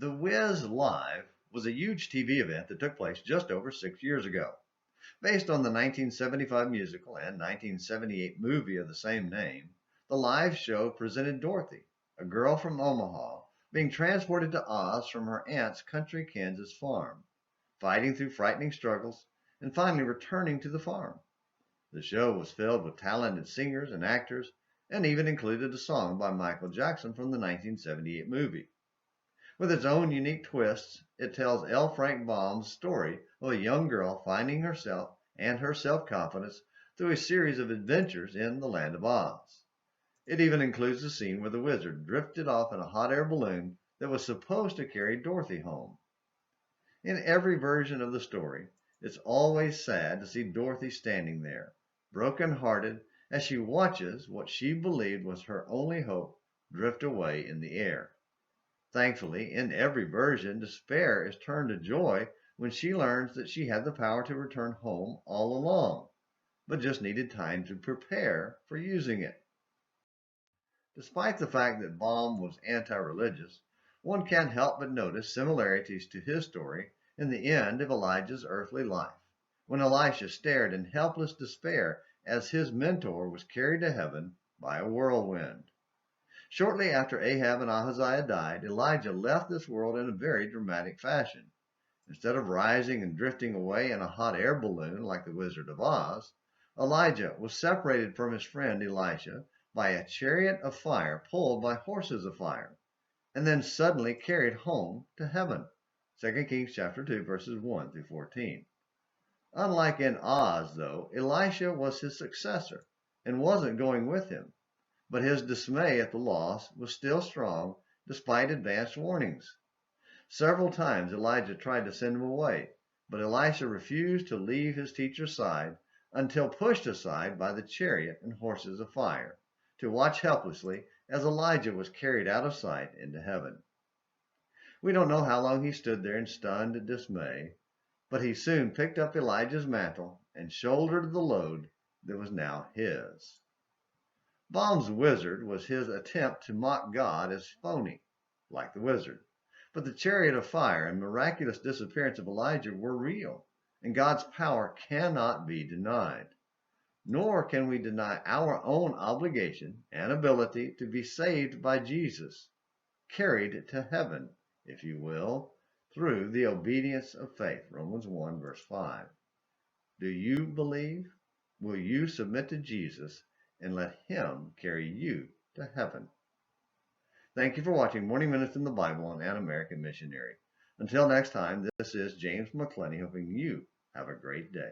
The Wiz Live was a huge TV event that took place just over 6 years ago. Based on the 1975 musical and 1978 movie of the same name, the live show presented Dorothy, a girl from Omaha, being transported to Oz from her aunt's country Kansas farm, fighting through frightening struggles, and finally returning to the farm. The show was filled with talented singers and actors, and even included a song by Michael Jackson from the 1978 movie. With its own unique twists, it tells L. Frank Baum's story of a young girl finding herself and her self-confidence through a series of adventures in the land of Oz. It even includes a scene where the wizard drifted off in a hot air balloon that was supposed to carry Dorothy home. In every version of the story, it's always sad to see Dorothy standing there, broken-hearted, as she watches what she believed was her only hope drift away in the air. Thankfully, in every version, despair is turned to joy when she learns that she had the power to return home all along, but just needed time to prepare for using it. Despite the fact that Baum was anti-religious, one can't help but notice similarities to his story in the end of Elijah's earthly life, when Elisha stared in helpless despair as his mentor was carried to heaven by a whirlwind. Shortly after Ahab and Ahaziah died, Elijah left this world in a very dramatic fashion. Instead of rising and drifting away in a hot air balloon like the Wizard of Oz, Elijah was separated from his friend Elisha by a chariot of fire pulled by horses of fire, and then suddenly carried home to heaven. 2 Kings chapter 2, verses 1 through 14. Unlike in Oz, though, Elisha was his successor and wasn't going with him. But his dismay at the loss was still strong despite advanced warnings. Several times Elijah tried to send him away, but Elisha refused to leave his teacher's side until pushed aside by the chariot and horses of fire, to watch helplessly as Elijah was carried out of sight into heaven. We don't know how long he stood there in stunned dismay, but he soon picked up Elijah's mantle and shouldered the load that was now his. Baum's wizard was his attempt to mock God as phony, like the wizard. But the chariot of fire and miraculous disappearance of Elijah were real, and God's power cannot be denied. Nor can we deny our own obligation and ability to be saved by Jesus, carried to heaven, if you will, through the obedience of faith. Romans 1, verse 5. Do you believe? Will you submit to Jesus and let him carry you to heaven? Thank you for watching Morning Minutes in the Bible on An American Missionary. Until next time, this is James McClenny hoping you have a great day.